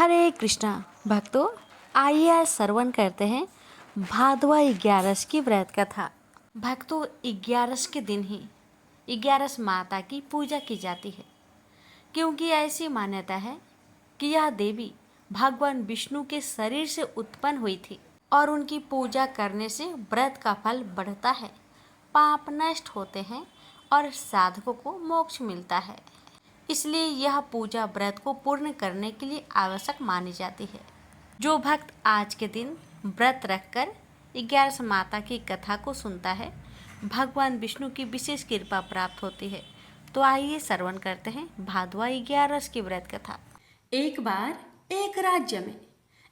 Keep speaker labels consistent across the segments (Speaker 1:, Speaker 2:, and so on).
Speaker 1: हरे कृष्णा भक्तों, आइए आज श्रवण करते हैं भादवा 11 की व्रत कथा। भक्तों, 11 के दिन ही 11 माता की पूजा की जाती है, क्योंकि ऐसी मान्यता है कि यह देवी भगवान विष्णु के शरीर से उत्पन्न हुई थी और उनकी पूजा करने से व्रत का फल बढ़ता है, पाप नष्ट होते हैं और साधकों को मोक्ष मिलता है। इसलिए यह पूजा व्रत को पूर्ण करने के लिए आवश्यक मानी जाती है। जो भक्त आज के दिन व्रत रखकर 11 माता की कथा को सुनता है, भगवान विष्णु की विशेष कृपा प्राप्त होती है। तो आइए श्रवण करते हैं भादवा 11 की व्रत कथा।
Speaker 2: एक बार एक राज्य में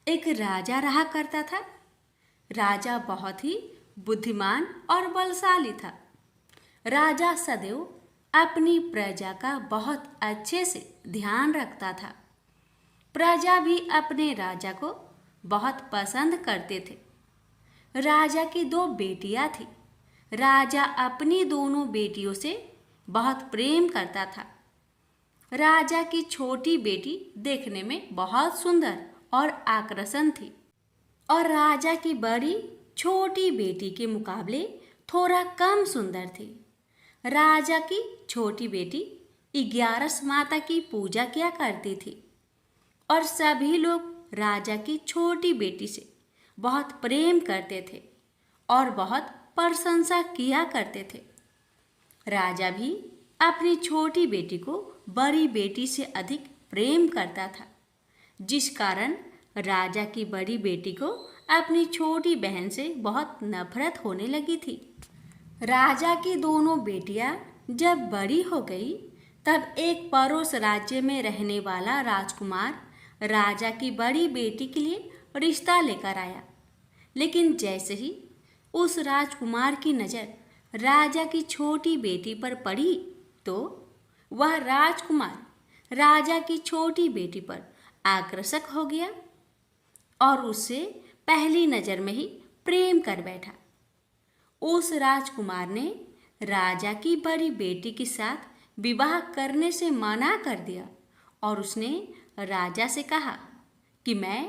Speaker 2: एक राजा रहा करता था। राजा बहुत ही बुद्धिमान और बलशाली था। राजा सदैव अपनी प्रजा का बहुत अच्छे से ध्यान रखता था। प्रजा भी अपने राजा को बहुत पसंद करते थे। राजा की 2 बेटियां थीं। राजा अपनी दोनों बेटियों से बहुत प्रेम करता था। राजा की छोटी बेटी देखने में बहुत सुंदर और आकर्षण थी और राजा की बड़ी छोटी बेटी के मुकाबले थोड़ा कम सुंदर थी। राजा की छोटी बेटी 11 माता की पूजा किया करती थी और सभी लोग राजा की छोटी बेटी से बहुत प्रेम करते थे और बहुत प्रशंसा किया करते थे। राजा भी अपनी छोटी बेटी को बड़ी बेटी से अधिक प्रेम करता था, जिस कारण राजा की बड़ी बेटी को अपनी छोटी बहन से बहुत नफरत होने लगी थी। राजा की दोनों बेटियां जब बड़ी हो गई, तब एक पड़ोस राज्य में रहने वाला राजकुमार राजा की बड़ी बेटी के लिए रिश्ता लेकर आया। लेकिन जैसे ही उस राजकुमार की नज़र राजा की छोटी बेटी पर पड़ी, तो वह राजकुमार राजा की छोटी बेटी पर आकर्षक हो गया और उससे पहली नज़र में ही प्रेम कर बैठा। उस राजकुमार ने राजा की बड़ी बेटी के साथ विवाह करने से मना कर दिया और उसने राजा से कहा कि मैं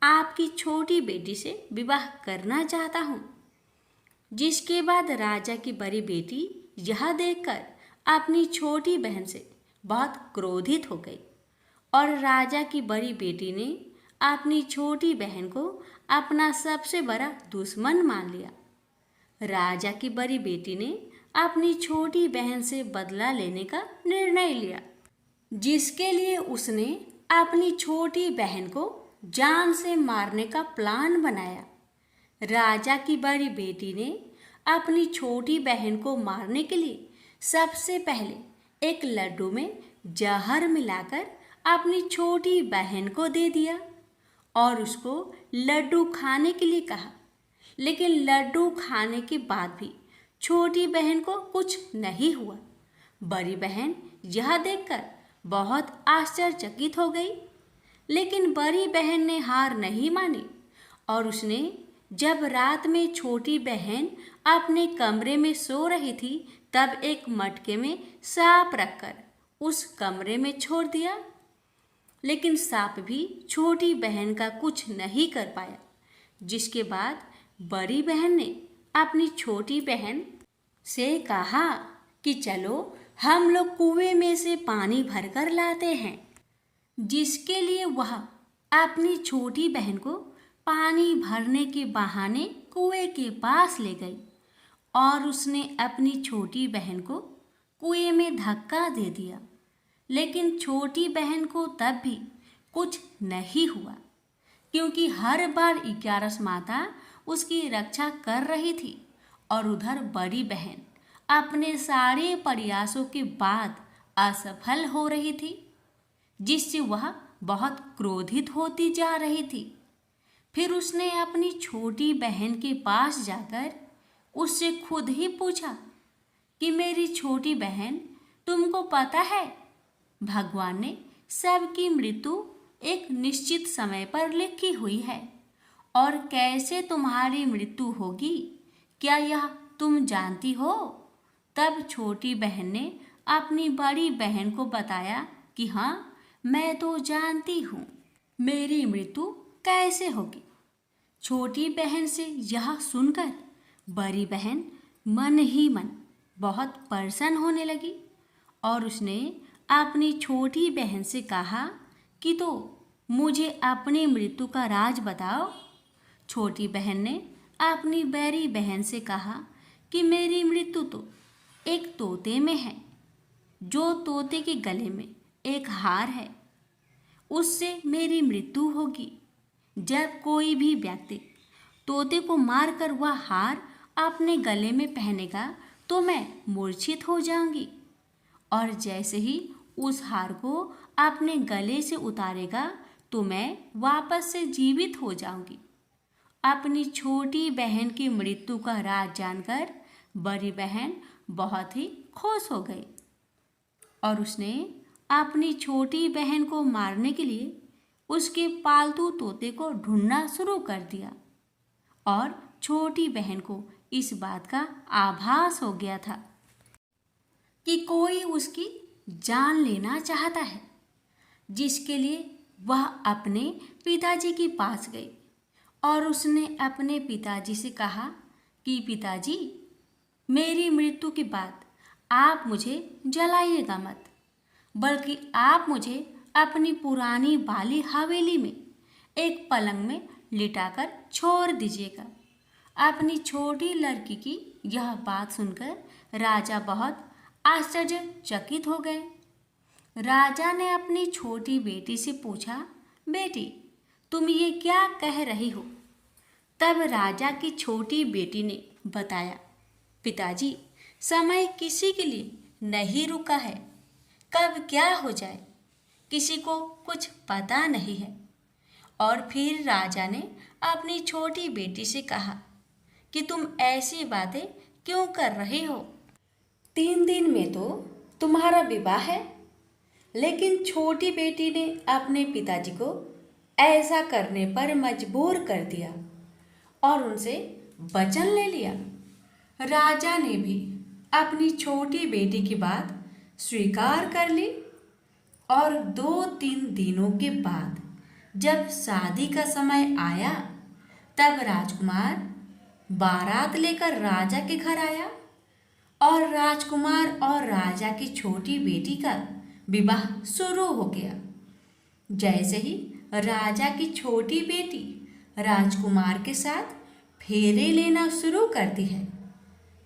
Speaker 2: आपकी छोटी बेटी से विवाह करना चाहता हूँ। जिसके बाद राजा की बड़ी बेटी यह देखकर अपनी छोटी बहन से बहुत क्रोधित हो गई और राजा की बड़ी बेटी ने अपनी छोटी बहन को अपना सबसे बड़ा दुश्मन मान लिया। राजा की बड़ी बेटी ने अपनी छोटी बहन से बदला लेने का निर्णय लिया, जिसके लिए उसने अपनी छोटी बहन को जान से मारने का प्लान बनाया। राजा की बड़ी बेटी ने अपनी छोटी बहन को मारने के लिए सबसे पहले एक लड्डू में जहर मिलाकर अपनी छोटी बहन को दे दिया और उसको लड्डू खाने के लिए कहा। लेकिन लड्डू खाने के बाद भी छोटी बहन को कुछ नहीं हुआ। बड़ी बहन यह देखकर बहुत आश्चर्यचकित हो गई, लेकिन बड़ी बहन ने हार नहीं मानी और उसने जब रात में छोटी बहन अपने कमरे में सो रही थी, तब एक मटके में सांप रखकर उस कमरे में छोड़ दिया। लेकिन सांप भी छोटी बहन का कुछ नहीं कर पाया, जिसके बाद बड़ी बहन ने अपनी छोटी बहन से कहा कि चलो हम लोग कुएं में से पानी भरकर लाते हैं। जिसके लिए वह अपनी छोटी बहन को पानी भरने के बहाने कुएं के पास ले गई और उसने अपनी छोटी बहन को कुएं में धक्का दे दिया। लेकिन छोटी बहन को तब भी कुछ नहीं हुआ, क्योंकि हर बार 11 माता उसकी रक्षा कर रही थी और उधर बड़ी बहन अपने सारे प्रयासों के बाद असफल हो रही थी, जिससे वह बहुत क्रोधित होती जा रही थी। फिर उसने अपनी छोटी बहन के पास जाकर उससे खुद ही पूछा कि मेरी छोटी बहन, तुमको पता है भगवान ने सबकी मृत्यु एक निश्चित समय पर लिखी हुई है और कैसे तुम्हारी मृत्यु होगी, क्या यह तुम जानती हो? तब छोटी बहन ने अपनी बड़ी बहन को बताया कि हाँ, मैं तो जानती हूँ। मेरी मृत्यु कैसे होगी। छोटी बहन से यह सुनकर बड़ी बहन मन ही मन बहुत प्रसन्न होने लगी और उसने अपनी छोटी बहन से कहा कि तो मुझे अपनी मृत्यु का राज बताओ। छोटी बहन ने अपनी बड़ी बहन से कहा कि मेरी मृत्यु तो एक तोते में है। जो तोते के गले में एक हार है, उससे मेरी मृत्यु होगी। जब कोई भी व्यक्ति तोते को मारकर वह हार अपने गले में पहनेगा तो मैं मूर्छित हो जाऊंगी, और जैसे ही उस हार को अपने गले से उतारेगा तो मैं वापस से जीवित हो जाऊंगी। अपनी छोटी बहन की मृत्यु का राज जानकर बड़ी बहन बहुत ही खुश हो गई और उसने अपनी छोटी बहन को मारने के लिए उसके पालतू तोते को ढूंढना शुरू कर दिया। और छोटी बहन को इस बात का आभास हो गया था कि कोई उसकी जान लेना चाहता है, जिसके लिए वह अपने पिताजी के पास गई और उसने अपने पिताजी से कहा कि पिताजी, मेरी मृत्यु के बाद आप मुझे जलाइएगा मत, बल्कि आप मुझे अपनी पुरानी वाली हवेली में एक पलंग में लिटाकर छोड़ दीजिएगा। अपनी छोटी लड़की की यह बात सुनकर राजा बहुत आश्चर्यचकित हो गए। राजा ने अपनी छोटी बेटी से पूछा, बेटी, तुम ये क्या कह रही हो? तब राजा की छोटी बेटी ने बताया, पिताजी, समय किसी के लिए नहीं रुका है, कब क्या हो जाए किसी को कुछ पता नहीं है। और फिर राजा ने अपनी छोटी बेटी से कहा कि तुम ऐसी बातें क्यों कर रही हो? 3 दिन में तो तुम्हारा विवाह है। लेकिन छोटी बेटी ने अपने पिताजी को ऐसा करने पर मजबूर कर दिया और उनसे वचन ले लिया। राजा ने भी अपनी छोटी बेटी की बात स्वीकार कर ली और 2-3 दिनों के बाद जब शादी का समय आया तब राजकुमार बारात लेकर राजा के घर आया और राजकुमार और राजा की छोटी बेटी का विवाह शुरू हो गया। जैसे ही राजा की छोटी बेटी राजकुमार के साथ फेरे लेना शुरू करती है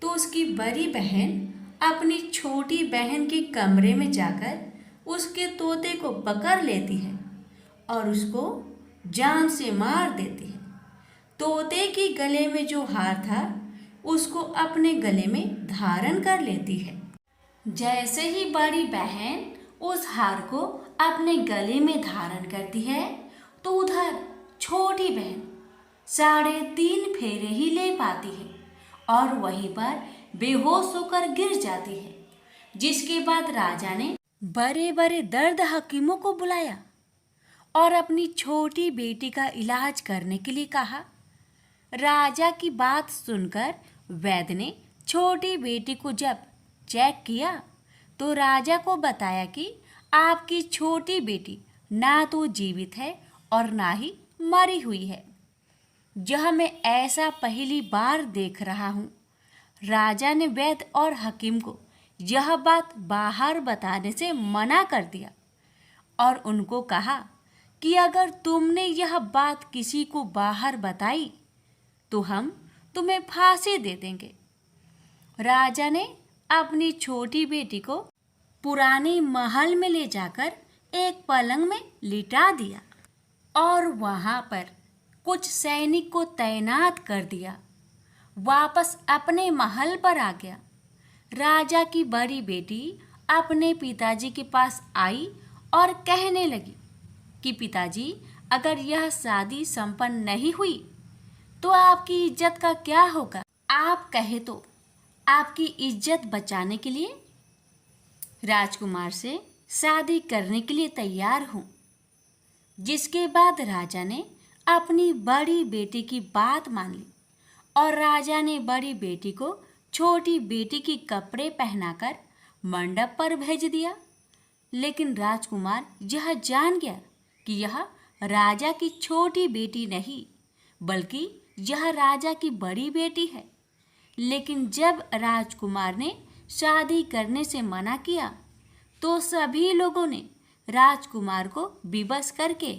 Speaker 2: तो उसकी बड़ी बहन अपनी छोटी बहन के कमरे में जाकर उसके तोते को पकड़ लेती है और उसको जान से मार देती है। तोते के गले में जो हार था उसको अपने गले में धारण कर लेती है। जैसे ही बड़ी बहन उस हार को अपने गले में धारण करती है तो उधर छोटी बहन 3.5 फेरे ही ले पाती है और वहीं पर बेहोश होकर गिर जाती है। जिसके बाद राजा ने बड़े बड़े दर्द हकीमों को बुलाया और अपनी छोटी बेटी का इलाज करने के लिए कहा। राजा की बात सुनकर वैद्य ने छोटी बेटी को जब चेक किया तो राजा को बताया कि आपकी छोटी बेटी ना तो जीवित है और ना ही मरी हुई है। यह मैं ऐसा पहली बार देख रहा हूँ। राजा ने वैद्य और हकीम को यह बात बाहर बताने से मना कर दिया और उनको कहा कि अगर तुमने यह बात किसी को बाहर बताई तो हम तुम्हें फांसी दे देंगे। राजा ने अपनी छोटी बेटी को पुराने महल में ले जाकर एक पलंग में लिटा दिया और वहाँ पर कुछ सैनिक को तैनात कर दिया। वापस अपने महल पर आ गया। राजा की बड़ी बेटी अपने पिताजी के पास आई और कहने लगी कि पिताजी, अगर यह शादी संपन्न नहीं हुई तो आपकी इज्जत का क्या होगा? आप कहे तो आपकी इज्जत बचाने के लिए राजकुमार से शादी करने के लिए तैयार हूँ। जिसके बाद राजा ने अपनी बड़ी बेटी की बात मान ली और राजा ने बड़ी बेटी को छोटी बेटी की कपड़े पहनाकर मंडप पर भेज दिया। लेकिन राजकुमार यह जान गया कि यह राजा की छोटी बेटी नहीं, बल्कि यह राजा की बड़ी बेटी है। लेकिन जब राजकुमार ने शादी करने से मना किया तो सभी लोगों ने राजकुमार को विवश करके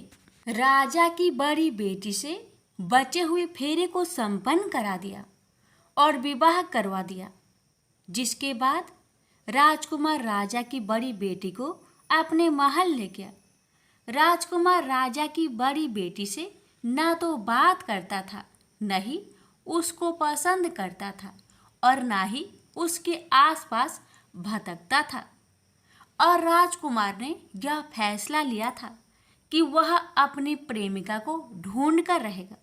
Speaker 2: राजा की बड़ी बेटी से बचे हुए फेरे को संपन्न करा दिया और विवाह करवा दिया। जिसके बाद राजकुमार राजा की बड़ी बेटी को अपने महल ले गया। राजकुमार राजा की बड़ी बेटी से ना तो बात करता था, न ही उसको पसंद करता था और ना ही उसके आसपास भटकता था। और राजकुमार ने यह फैसला लिया था कि वह अपनी प्रेमिका को ढूंढ कर रहेगा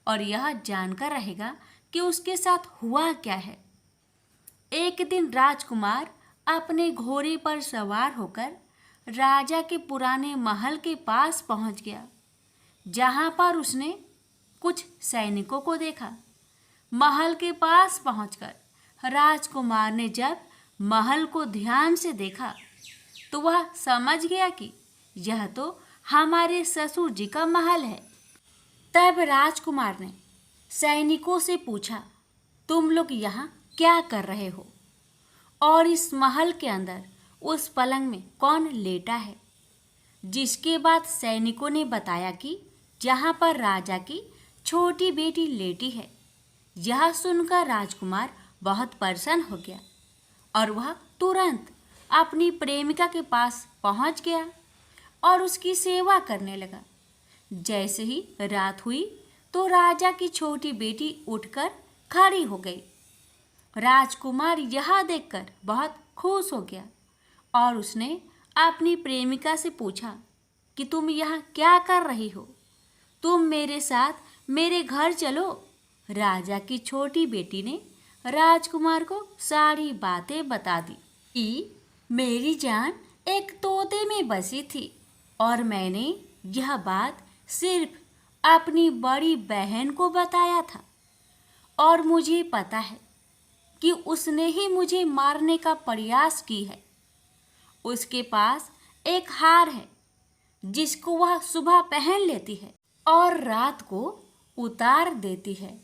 Speaker 2: और यह जानकर रहेगा कि उसके साथ हुआ क्या है। एक दिन राजकुमार अपने घोड़े पर सवार होकर राजा के पुराने महल के पास पहुंच गया, जहां पर उसने कुछ सैनिकों को देखा। महल के पास पहुंचकर राजकुमार ने जब महल को ध्यान से देखा तो वह समझ गया कि यह तो हमारे ससुर जी का महल है। तब राजकुमार ने सैनिकों से पूछा, तुम लोग यहाँ क्या कर रहे हो और इस महल के अंदर उस पलंग में कौन लेटा है? जिसके बाद सैनिकों ने बताया कि यहाँ पर राजा की छोटी बेटी लेटी है। यह सुनकर राजकुमार बहुत प्रसन्न हो गया और वह तुरंत अपनी प्रेमिका के पास पहुँच गया और उसकी सेवा करने लगा। जैसे ही रात हुई तो राजा की छोटी बेटी उठकर खड़ी हो गई। राजकुमार यह देखकर बहुत खुश हो गया और उसने अपनी प्रेमिका से पूछा कि तुम यहाँ क्या कर रही हो? तुम मेरे साथ मेरे घर चलो। राजा की छोटी बेटी ने राजकुमार को सारी बातें बता दी कि मेरी जान एक तोते में बसी थी और मैंने यह बात सिर्फ अपनी बड़ी बहन को बताया था और मुझे पता है कि उसने ही मुझे मारने का प्रयास की है। उसके पास एक हार है जिसको वह सुबह पहन लेती है और रात को उतार देती है।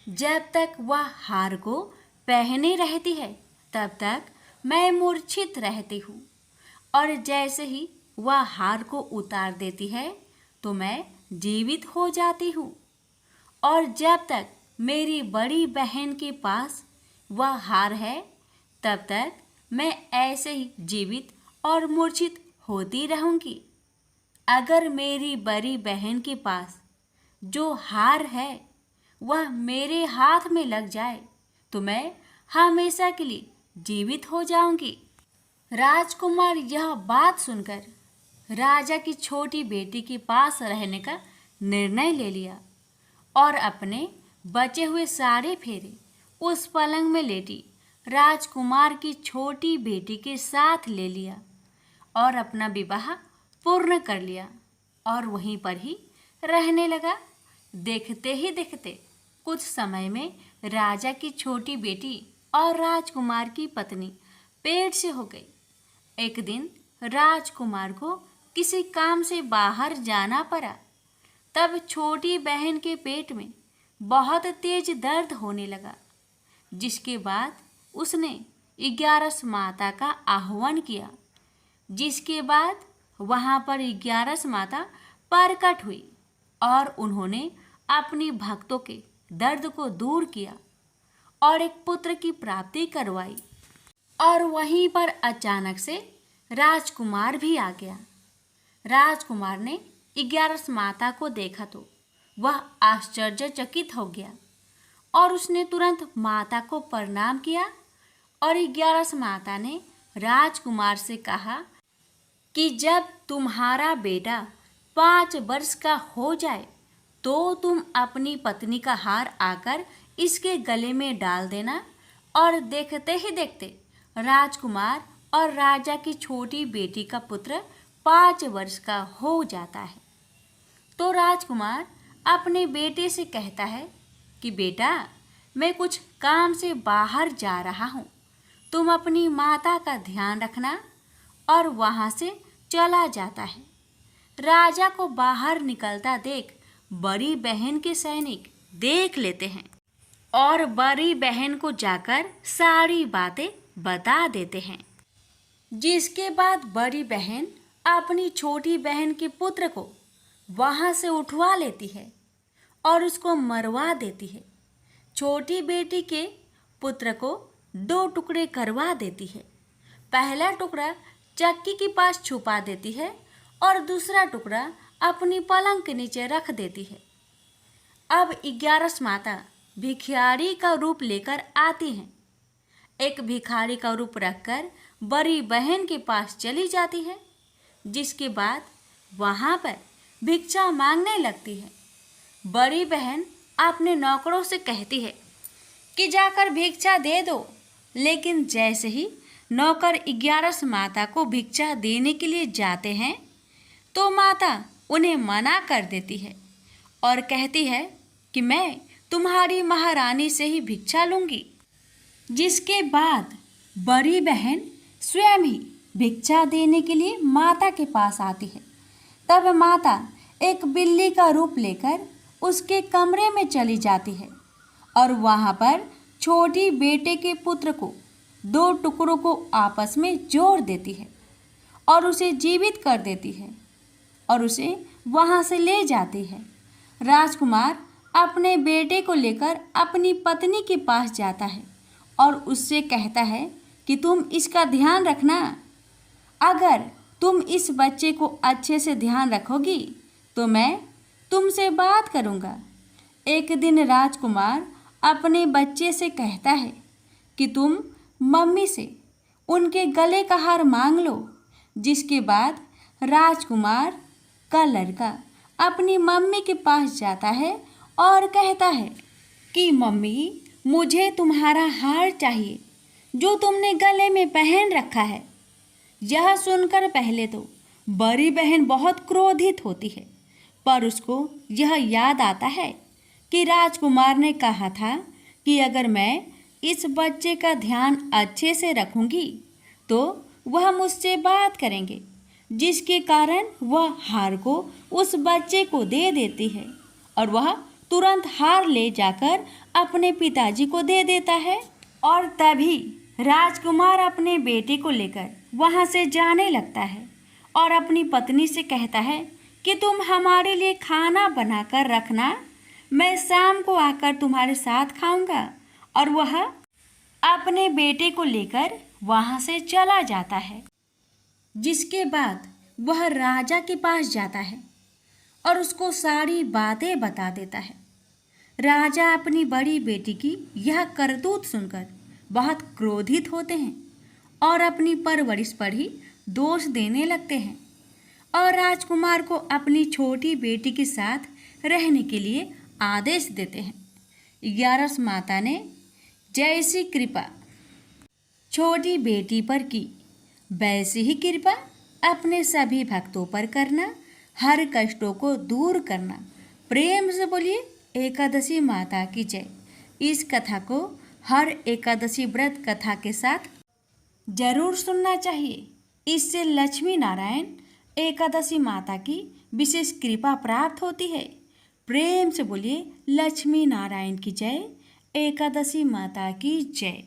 Speaker 2: जब तक वह हार को पहने रहती है तब तक मैं मूर्छित रहती हूँ और जैसे ही वह हार को उतार देती है तो मैं जीवित हो जाती हूँ और जब तक मेरी बड़ी बहन के पास वह हार है तब तक मैं ऐसे ही जीवित और मूर्छित होती रहूँगी। अगर मेरी बड़ी बहन के पास जो हार है वह मेरे हाथ में लग जाए तो मैं हमेशा के लिए जीवित हो जाऊंगी। राजकुमार यह बात सुनकर राजा की छोटी बेटी के पास रहने का निर्णय ले लिया और अपने बचे हुए सारे फेरे उस पलंग में लेटी राजकुमार की छोटी बेटी के साथ ले लिया और अपना विवाह पूर्ण कर लिया और वहीं पर ही रहने लगा। देखते ही देखते कुछ समय में राजा की छोटी बेटी और राजकुमार की पत्नी पेट से हो गई। एक दिन राजकुमार को किसी काम से बाहर जाना पड़ा। तब छोटी बहन के पेट में बहुत तेज दर्द होने लगा, जिसके बाद उसने 11 माता का आह्वान किया। जिसके बाद वहाँ पर 11 माता प्रकट हुई और उन्होंने अपनी भक्तों के दर्द को दूर किया और एक पुत्र की प्राप्ति करवाई। और वहीं पर अचानक से राजकुमार भी आ गया। राजकुमार ने 11 माता को देखा तो वह आश्चर्यचकित हो गया और उसने तुरंत माता को प्रणाम किया और 11 माता ने राजकुमार से कहा कि जब तुम्हारा बेटा 5 वर्ष का हो जाए तो तुम अपनी पत्नी का हार आकर इसके गले में डाल देना। और देखते ही देखते राजकुमार और राजा की छोटी बेटी का पुत्र 5 वर्ष का हो जाता है। तो राजकुमार अपने बेटे से कहता है कि बेटा, मैं कुछ काम से बाहर जा रहा हूँ, तुम अपनी माता का ध्यान रखना। और वहाँ से चला जाता है। राजा को बाहर निकलता देख बड़ी बहन के सैनिक देख लेते हैं और बड़ी बहन को जाकर सारी बातें बता देते हैं। जिसके बाद बड़ी बहन अपनी छोटी बहन के पुत्र को वहां से उठवा लेती है और उसको मरवा देती है। छोटी बेटी के पुत्र को 2 टुकड़े करवा देती है। पहला टुकड़ा चक्की के पास छुपा देती है और दूसरा टुकड़ा अपनी पलंग के नीचे रख देती है। अब 11 माता भिखारी का रूप लेकर आती हैं। एक भिखारी का रूप रखकर बड़ी बहन के पास चली जाती है। जिसके बाद वहाँ पर भिक्षा मांगने लगती है। बड़ी बहन अपने नौकरों से कहती है कि जाकर भिक्षा दे दो, लेकिन जैसे ही नौकर 11 माता को भिक्षा देने के लिए जाते हैं तो माता उन्हें मना कर देती है और कहती है कि मैं तुम्हारी महारानी से ही भिक्षा लूँगी। जिसके बाद बड़ी बहन स्वयं ही भिक्षा देने के लिए माता के पास आती है। तब माता एक बिल्ली का रूप लेकर उसके कमरे में चली जाती है और वहाँ पर छोटी बेटे के पुत्र को 2 टुकड़ों को आपस में जोड़ देती है और उसे जीवित कर देती है और उसे वहाँ से ले जाती है। राजकुमार अपने बेटे को लेकर अपनी पत्नी के पास जाता है और उससे कहता है कि तुम इसका ध्यान रखना। अगर तुम इस बच्चे को अच्छे से ध्यान रखोगी तो मैं तुमसे बात करूँगा। एक दिन राजकुमार अपने बच्चे से कहता है कि तुम मम्मी से उनके गले का हार मांग लो। जिसके बाद राजकुमार का लड़का अपनी मम्मी के पास जाता है और कहता है कि मम्मी, मुझे तुम्हारा हार चाहिए जो तुमने गले में पहन रखा है। यह सुनकर पहले तो बड़ी बहन बहुत क्रोधित होती है, पर उसको यह याद आता है कि राजकुमार ने कहा था कि अगर मैं इस बच्चे का ध्यान अच्छे से रखूंगी तो वह मुझसे बात करेंगे। जिसके कारण वह हार को उस बच्चे को दे देती है और वह तुरंत हार ले जाकर अपने पिताजी को दे देता है। और तभी राजकुमार अपने बेटे को लेकर वहाँ से जाने लगता है और अपनी पत्नी से कहता है कि तुम हमारे लिए खाना बनाकर रखना, मैं शाम को आकर तुम्हारे साथ खाऊंगा। और वह अपने बेटे को लेकर वहाँ से चला जाता है। जिसके बाद वह राजा के पास जाता है और उसको सारी बातें बता देता है। राजा अपनी बड़ी बेटी की यह करतूत सुनकर बहुत क्रोधित होते हैं और अपनी परवरिश पर ही दोष देने लगते हैं और राजकुमार को अपनी छोटी बेटी के साथ रहने के लिए आदेश देते हैं। 11 माता ने जैसी कृपा छोटी बेटी पर की, वैसी ही कृपा अपने सभी भक्तों पर करना, हर कष्टों को दूर करना। प्रेम से बोलिए एकादशी माता की जय। इस कथा को हर एकादशी व्रत कथा के साथ जरूर सुनना चाहिए। इससे लक्ष्मी नारायण एकादशी माता की विशेष कृपा प्राप्त होती है। प्रेम से बोलिए लक्ष्मी नारायण की जय, एकादशी माता की जय।